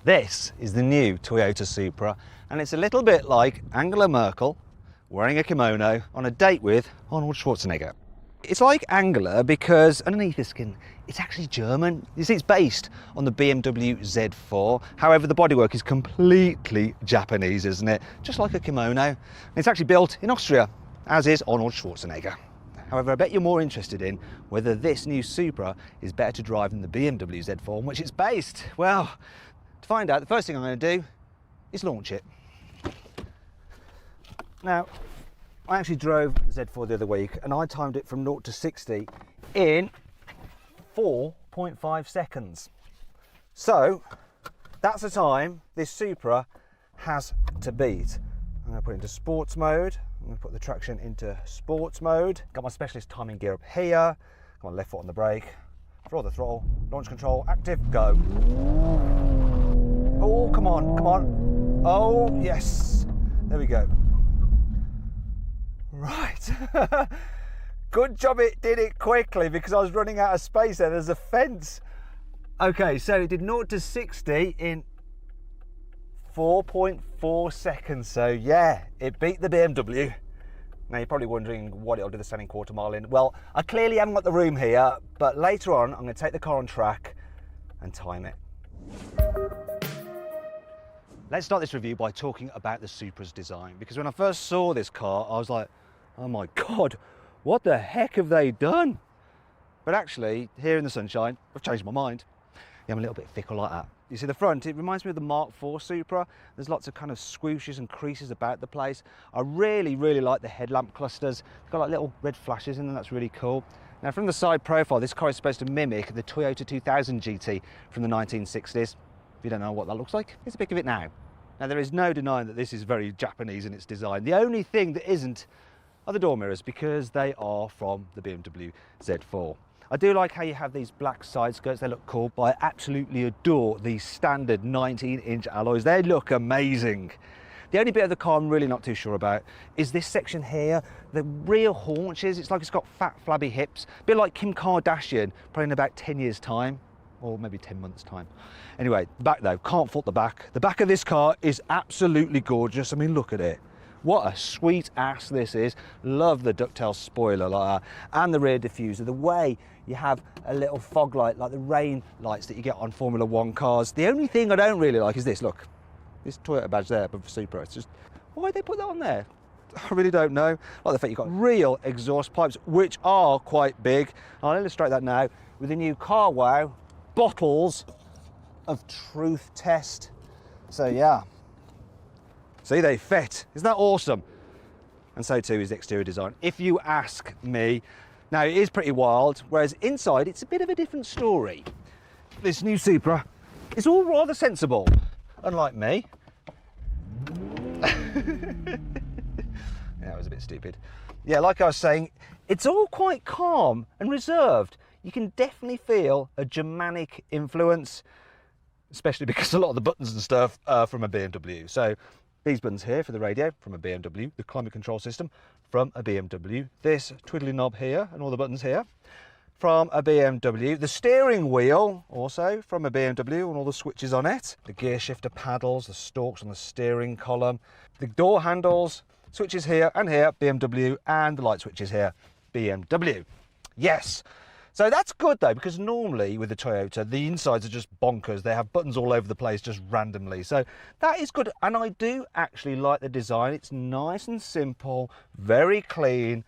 This is the new Toyota Supra, and it's a little bit like Angela Merkel wearing a kimono on a date with Arnold Schwarzenegger. It's like Angela because underneath the skin, it's actually German. You see, it's based on the BMW Z4. However, the bodywork is completely Japanese, isn't it? Just like a kimono. And it's actually built in Austria, as is Arnold Schwarzenegger. However, I bet you're more interested in whether this new Supra is better to drive than the BMW Z4 on which it's based. Well, to find out, the first thing I'm going to do is launch it. Now, I actually drove the Z4 the other week and I timed it from 0 to 60 in 4.5 seconds. So, that's the time this Supra has to beat. I'm going to put it into sports mode. I'm going to put the traction into sports mode. Got my specialist timing gear up here. Got my left foot on the brake. Throw the throttle. Launch control. Active. Go. Oh, come on. Come on. Oh, yes. There we go. Right. Good job it did it quickly because I was running out of space there. There's a fence. Okay, so it did 0 to 60 in 4.4 seconds. So yeah, it beat the BMW. Now you're probably wondering what it'll do the standing quarter mile in. Well, I clearly haven't got the room here, but later on I'm going to take the car on track and time it. Let's start this review by talking about the Supra's design, because when I first saw this car I was like, oh my god, what the heck have they done? But actually, here in the sunshine, I've changed my mind. Yeah, I'm a little bit fickle like that. You see the front, it reminds me of the Mark IV Supra. There's lots of kind of swooshes and creases about the place. I really like the headlamp clusters. They've got like little red flashes in them, that's really cool. Now from the side profile, this car is supposed to mimic the Toyota 2000 GT from the 1960s. If you don't know what that looks like, here's a pic of it now. Now there is no denying that this is very Japanese in its design. The only thing that isn't are the door mirrors, because they are from the BMW Z4. I do like how you have these black side skirts, they look cool, but I absolutely adore these standard 19-inch alloys. They look amazing. The only bit of the car I'm really not too sure about is this section here, the rear haunches. It's like it's got fat, flabby hips, a bit like Kim Kardashian, probably in about 10 years' time, or maybe 10 months' time. Anyway, back though, can't fault the back. The back of this car is absolutely gorgeous. I mean, look at it. What a sweet ass this is. Love the ducktail spoiler like that. And the rear diffuser. The way you have a little fog light, like the rain lights that you get on Formula One cars. The only thing I don't really like is this, look. This Toyota badge there above the Supra. It's just, why did they put that on there? I really don't know. Like the fact you've got real exhaust pipes, which are quite big. I'll illustrate that now with the new Car Wow bottles of truth test. So yeah. See, they fit. Isn't that awesome? And so too is the exterior design, if you ask me. Now, it is pretty wild, whereas inside, it's a bit of a different story. This new Supra is all rather sensible, unlike me. Yeah, that was a bit stupid. Yeah, like I was saying, it's all quite calm and reserved. You can definitely feel a Germanic influence, especially because a lot of the buttons and stuff are from a BMW. So these buttons here for the radio, from a BMW. The climate control system, from a BMW. This twiddly knob here, and all the buttons here, from a BMW. The steering wheel, also from a BMW, and all the switches on it. The gear shifter paddles, the stalks on the steering column. The door handles, switches here and here, BMW, and the light switches here, BMW. Yes. So that's good though, because normally with the Toyota, the insides are just bonkers. They have buttons all over the place just randomly. So that is good. And I do actually like the design. It's nice and simple, very clean,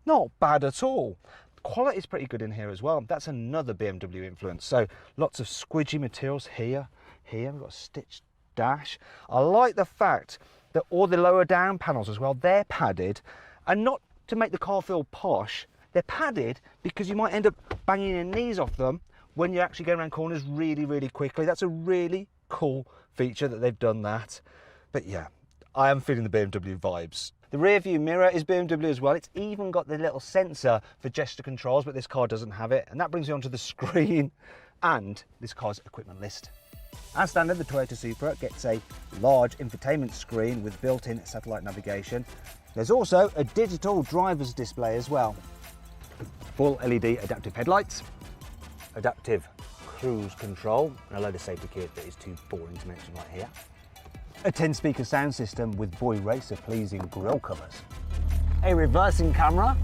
not bad at all. The quality is pretty good in here as well. That's another BMW influence. So lots of squidgy materials here. Here we've got a stitched dash. I like the fact that all the lower down panels as well, they're padded, and not to make the car feel posh. They're padded because you might end up banging your knees off them when you actually go around corners really quickly. That's a really cool feature that they've done that. But yeah, I am feeling the BMW vibes. The rear view mirror is BMW as well. It's even got the little sensor for gesture controls, but this car doesn't have it. And that brings me onto the screen and this car's equipment list. As standard, the Toyota Supra gets a large infotainment screen with built-in satellite navigation. There's also a digital driver's display as well. Full LED adaptive headlights, adaptive cruise control, and a load of safety kit that is too boring to mention right here. A 10-speaker sound system with Boy Racer pleasing grille covers. A reversing camera,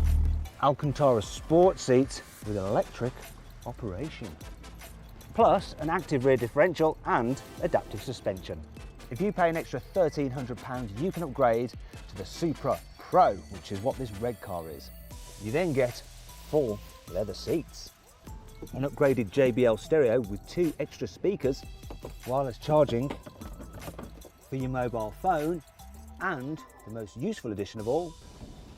Alcantara sport seats with electric operation. Plus an active rear differential and adaptive suspension. If you pay an extra £1,300, you can upgrade to the Supra Pro, which is what this red car is. You then get full leather seats, an upgraded JBL stereo with 2 extra speakers, wireless charging for your mobile phone, and the most useful addition of all,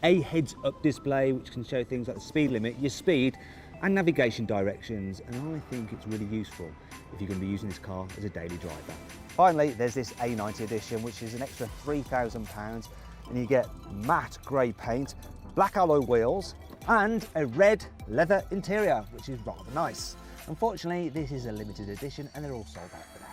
a heads-up display which can show things like the speed limit, your speed, and navigation directions, and I think it's really useful if you're going to be using this car as a daily driver. Finally, there's this A90 edition, which is an extra £3,000, and you get matte grey paint, black alloy wheels, and a red leather interior, which is rather nice. Unfortunately, this is a limited edition, and they're all sold out for now.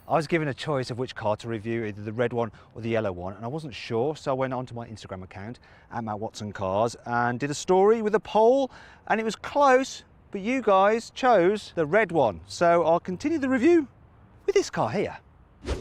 I was given a choice of which car to review, either the red one or the yellow one, and I wasn't sure, so I went onto my Instagram account, @MattWatsonCars, and did a story with a poll, and it was close, but you guys chose the red one. So I'll continue the review with this car here.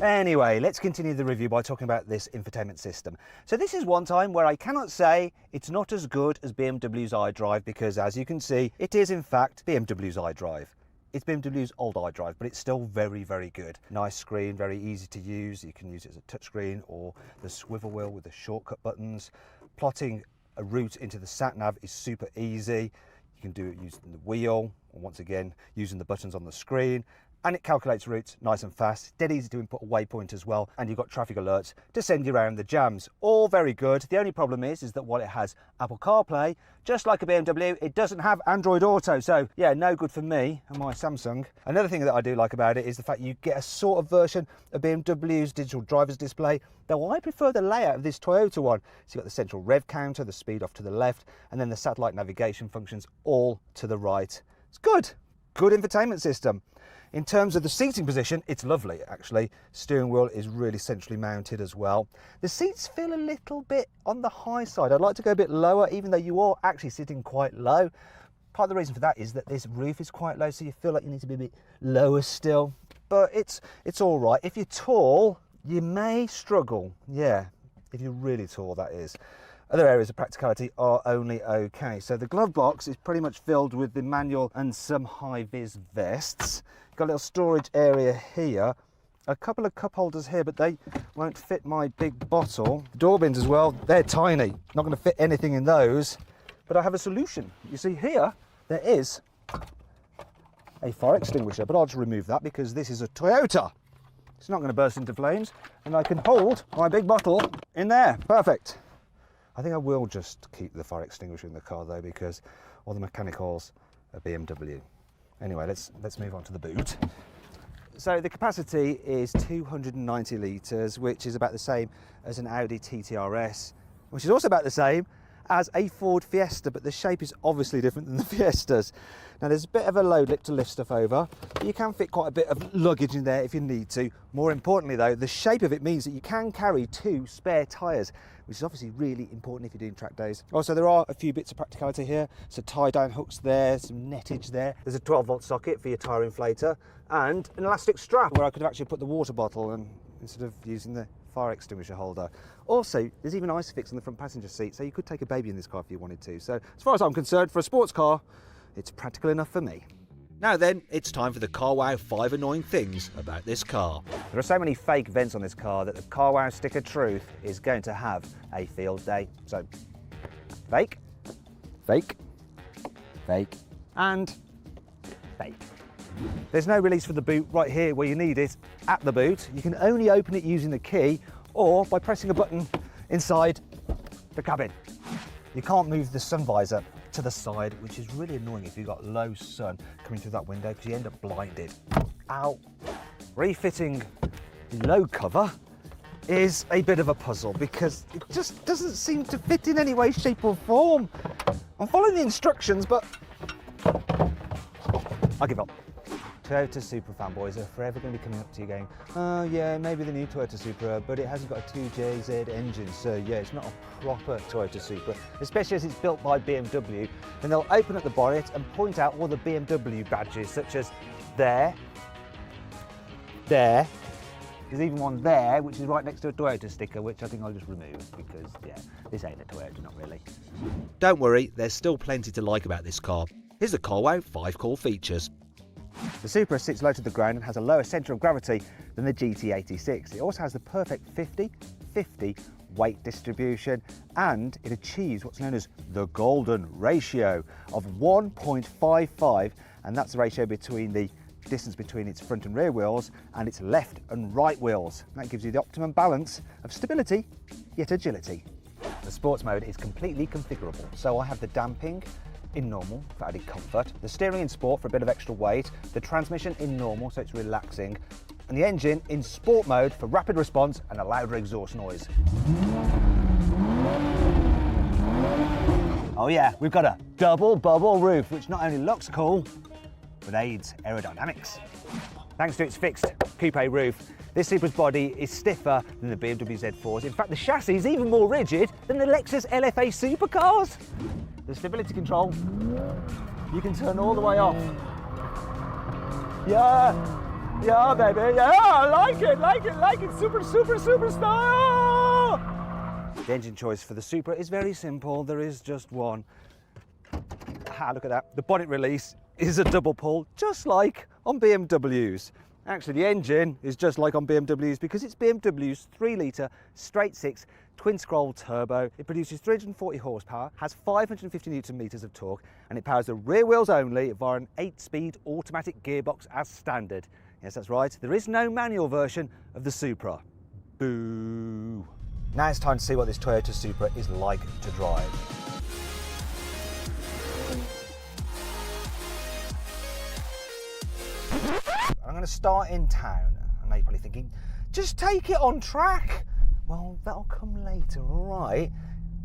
Anyway, let's continue the review by talking about this infotainment system. So this is one time where I cannot say it's not as good as BMW's iDrive, because as you can see, it is in fact BMW's iDrive. It's BMW's old iDrive, but it's still very, very good. Nice screen, very easy to use. You can use it as a touchscreen or the swivel wheel with the shortcut buttons. Plotting a route into the sat-nav is super easy. You can do it using the wheel, or once again, using the buttons on the screen. And it calculates routes nice and fast, dead easy to input a waypoint as well, and you've got traffic alerts to send you around the jams. All very good. The only problem is that while it has Apple CarPlay, just like a BMW, it doesn't have Android Auto, so yeah, no good for me and my Samsung. Another thing that I do like about it is the fact you get a sort of version of BMW's digital driver's display, though I prefer the layout of this Toyota one. So you've got the central rev counter, the speed off to the left, and then the satellite navigation functions all to the right. It's good. Good infotainment system. In terms of the seating position, it's lovely actually. Steering wheel is really centrally mounted as well. The seats feel a little bit on the high side. I'd like to go a bit lower, even though you are actually sitting quite low. Part of the reason for that is that this roof is quite low, so you feel like you need to be a bit lower still. But it's all right. If you're tall, you may struggle. Yeah, if you're really tall, that is. Other areas of practicality are only okay. So the glove box is pretty much filled with the manual and some high-vis vests. Got a little storage area here. A couple of cup holders here, but they won't fit my big bottle. Door bins as well, they're tiny. Not going to fit anything in those, but I have a solution. You see here, there is a fire extinguisher, but I'll just remove that because this is a Toyota. It's not going to burst into flames, and I can hold my big bottle in there. Perfect. I think I will just keep the fire extinguisher in the car though, because all the mechanicals are BMW. Anyway, let's move on to the boot. So the capacity is 290 litres, which is about the same as an Audi TTRS, which is also about the same as a Ford Fiesta, but the shape is obviously different than the Fiestas. Now there's a bit of a load lip to lift stuff over, but you can fit quite a bit of luggage in there if you need to. More importantly though, the shape of it means that you can carry 2 spare tyres, which is obviously really important if you're doing track days. Also, there are a few bits of practicality here. So tie-down hooks there, some nettage there. There's a 12-volt socket for your tyre inflator, and an elastic strap where I could have actually put the water bottle and instead of using the fire extinguisher holder. Also, there's even ISOFIX on the front passenger seat, so you could take a baby in this car if you wanted to. So as far as I'm concerned, for a sports car, it's practical enough for me. Now then, it's time for the CarWow 5 annoying things about this car. There are so many fake vents on this car that the CarWow sticker truth is going to have a field day. So, fake, fake, fake, and fake. There's no release for the boot right here where you need it at the boot. You can only open it using the key or by pressing a button inside the cabin. You can't move the sun visor to the side, which is really annoying if you've got low sun coming through that window because you end up blinded. Ow. Refitting the low cover is a bit of a puzzle because it just doesn't seem to fit in any way, shape or form. I'm following the instructions, but I give up. Toyota Supra fanboys are forever going to be coming up to you going, oh yeah, maybe the new Toyota Supra, but it hasn't got a 2JZ engine, so yeah, it's not a proper Toyota Supra, especially as it's built by BMW. And they'll open up the bonnet and point out all the BMW badges, such as there, there. There's even one there, which is right next to a Toyota sticker, which I think I'll just remove because, yeah, this ain't a Toyota, not really. Don't worry, there's still plenty to like about this car. Here's the car wow 5 cool features. The Supra sits low to the ground and has a lower centre of gravity than the GT86. It also has the perfect 50-50 weight distribution, and it achieves what's known as the golden ratio of 1.55, and that's the ratio between the distance between its front and rear wheels and its left and right wheels. That gives you the optimum balance of stability yet agility. The sports mode is completely configurable, so I have the damping in normal for added comfort, the steering in sport for a bit of extra weight, the transmission in normal so it's relaxing, and the engine in sport mode for rapid response and a louder exhaust noise. Oh yeah, we've got a double bubble roof, which not only looks cool, but aids aerodynamics. Thanks to its fixed coupe roof, this Supra's body is stiffer than the BMW Z4's. In fact, the chassis is even more rigid than the Lexus LFA supercars. The stability control, you can turn all the way off. Yeah, baby, yeah, I like it, super style! The engine choice for the Supra is very simple, there is just one. Ah, look at that, the bonnet release is a double pull, just like on BMWs. Actually, the engine is just like on BMWs because it's BMW's 3-litre straight-six twin-scroll turbo. It produces 340 horsepower, has 550 newton meters of torque, and it powers the rear wheels only via an 8-speed automatic gearbox as standard. Yes, that's right, there is no manual version of the Supra. Boo! Now it's time to see what this Toyota Supra is like to drive. I'm going to start in town. I know you're probably thinking, just take it on track. Well, that'll come later, all right?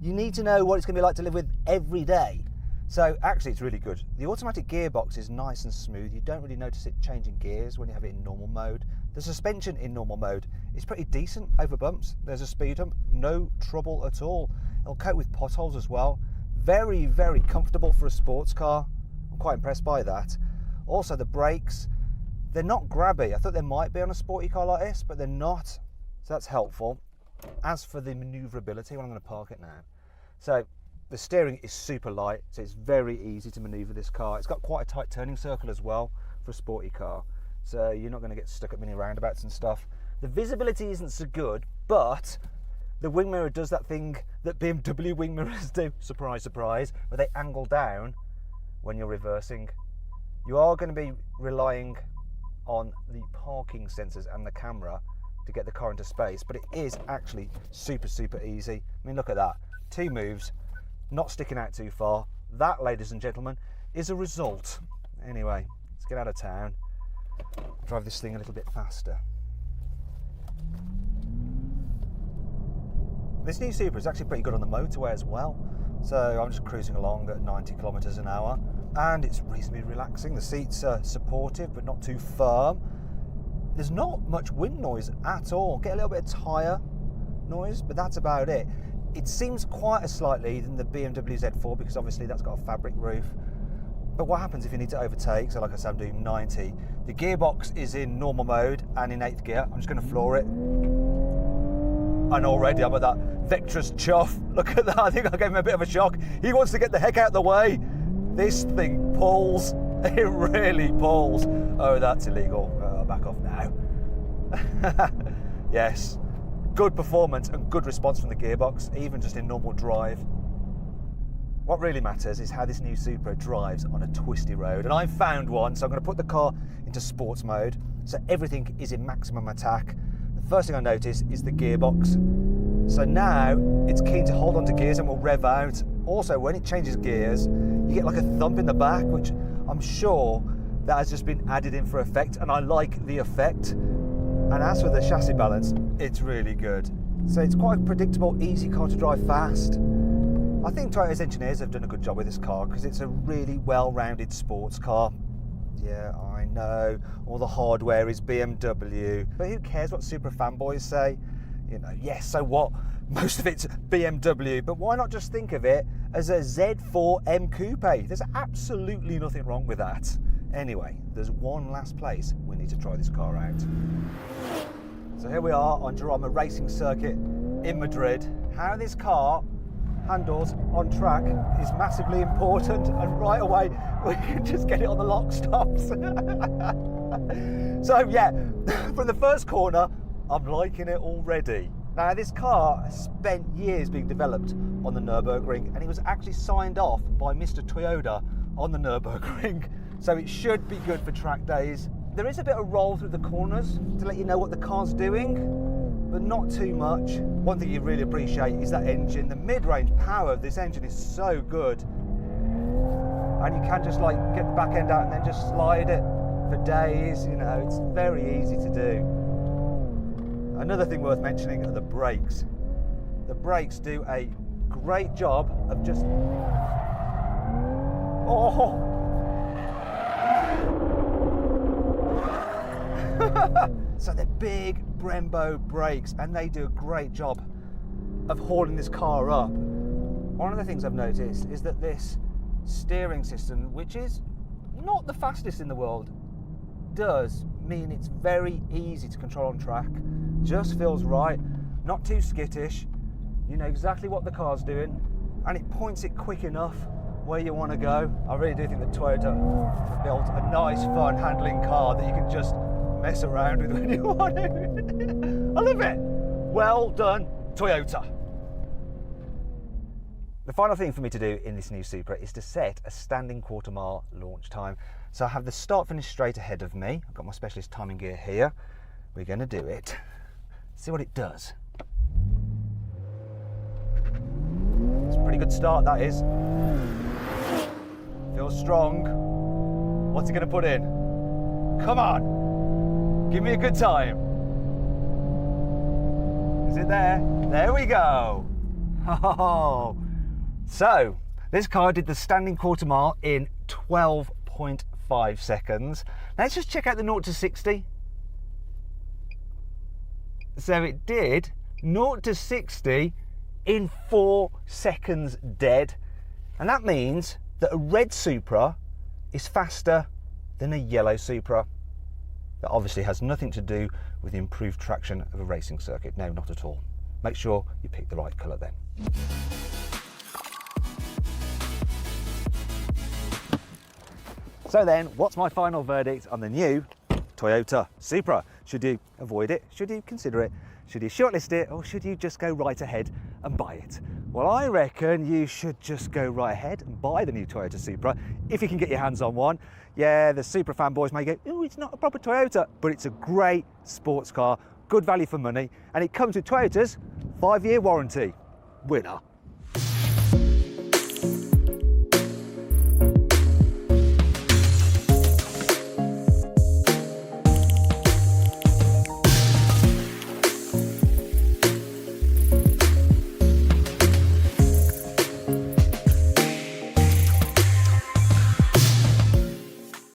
You need to know what it's going to be like to live with every day. So actually it's really good. The automatic gearbox is nice and smooth. You don't really notice it changing gears when you have it in normal mode. The suspension in normal mode is pretty decent over bumps. There's a speed hump, no trouble at all. It'll cope with potholes as well. Very, very comfortable for a sports car. I'm quite impressed by that. Also the brakes, they're not grabby. I thought they might be on a sporty car like this, but they're not. So that's helpful. As for the manoeuvrability, well, I'm going to park it now. So the steering is super light, so it's very easy to manoeuvre this car. It's got quite a tight turning circle as well for a sporty car. So you're not going to get stuck at mini roundabouts and stuff. The visibility isn't so good, but the wing mirror does that thing that BMW wing mirrors do. Surprise, surprise, where they angle down when you're reversing. You are going to be relying on the parking sensors and the camera to get the car into space, but it is actually super easy. I mean, look at that, 2 moves, not sticking out too far. That, ladies and gentlemen, is a result. Anyway, let's get out of town, drive this thing a little bit faster. This new Supra is actually pretty good on the motorway as well, so I'm just cruising along at 90 kilometers an hour. And it's reasonably relaxing. The seats are supportive but not too firm. There's not much wind noise at all. Get a little bit of tyre noise, but that's about it. It seems quieter slightly than the BMW Z4 because obviously that's got a fabric roof. But what happens if you need to overtake? So like I said, I'm doing 90. The gearbox is in normal mode and in 8th gear. I'm just going to floor it. And already I'm at that Vectrus chuff. Look at that, I think I gave him a bit of a shock. He wants to get the heck out of the way. This thing pulls, it really pulls. Oh, that's illegal. Back off now. Yes, good performance and good response from the gearbox, even just in normal drive. What really matters is how this new Supra drives on a twisty road. And I've found one, so I'm going to put the car into sports mode, so everything is in maximum attack. The first thing I notice is the gearbox. So now it's keen to hold on to gears and will rev out. Also, when it changes gears, you get like a thump in the back, which I'm sure that has just been added in for effect, and I like the effect. And as for the chassis balance, it's really good. So it's quite a predictable, easy car to drive fast. I think Toyota's engineers have done a good job with this car because it's a really well-rounded sports car. Yeah, I know, all the hardware is BMW, but who cares what Supra fanboys say? You know, yes, so what? Most of it's BMW, but why not just think of it as a Z4M Coupe? There's absolutely nothing wrong with that. Anyway, there's one last place we need to try this car out. So here we are on Girona Racing Circuit in Madrid. How this car handles on track is massively important, and right away we can just get it on the lock stops. So yeah, from the first corner, I'm liking it already. Now this car has spent years being developed on the Nürburgring, and it was actually signed off by Mr. Toyota on the Nürburgring, so it should be good for track days. There is a bit of roll through the corners to let you know what the car's doing, but not too much. One thing you really appreciate is that engine. The mid-range power of this engine is so good, and you can just like get the back end out and then just slide it for days. You know, it's very easy to do. Another thing worth mentioning are the brakes. The brakes do a great job of just... Oh! So they're big Brembo brakes, and they do a great job of hauling this car up. One of the things I've noticed is that this steering system, which is not the fastest in the world, does mean it's very easy to control on track. Just feels right, not too skittish. You know exactly what the car's doing, and it points it quick enough where you want to go. I really do think that Toyota have built a nice, fun handling car that you can just mess around with when you want to. I love it. Well done, Toyota. The final thing for me to do in this new Supra is to set a standing quarter mile launch time. So I have the start finish straight ahead of me. I've got my specialist timing gear here. We're going to do it. See what it does. It's a pretty good start, that is. Feels strong. What's it going to put in? Come on. Give me a good time. Is it there? There we go. Oh. So, this car did the standing quarter mile in 12.5 seconds. Now let's just check out the 0 to 60. So it did 0 to 60 in 4 seconds dead. And that means that a red Supra is faster than a yellow Supra. That obviously has nothing to do with the improved traction of a racing circuit. No, not at all. Make sure you pick the right colour then. So then, what's my final verdict on the new Toyota Supra? Should you avoid it? Should you consider it? Should you shortlist it? Or should you just go right ahead and buy it? Well, I reckon you should just go right ahead and buy the new Toyota Supra if you can get your hands on one. Yeah, the Supra fanboys may go, oh, it's not a proper Toyota, but it's a great sports car, good value for money, and it comes with Toyota's 5-year warranty. Winner.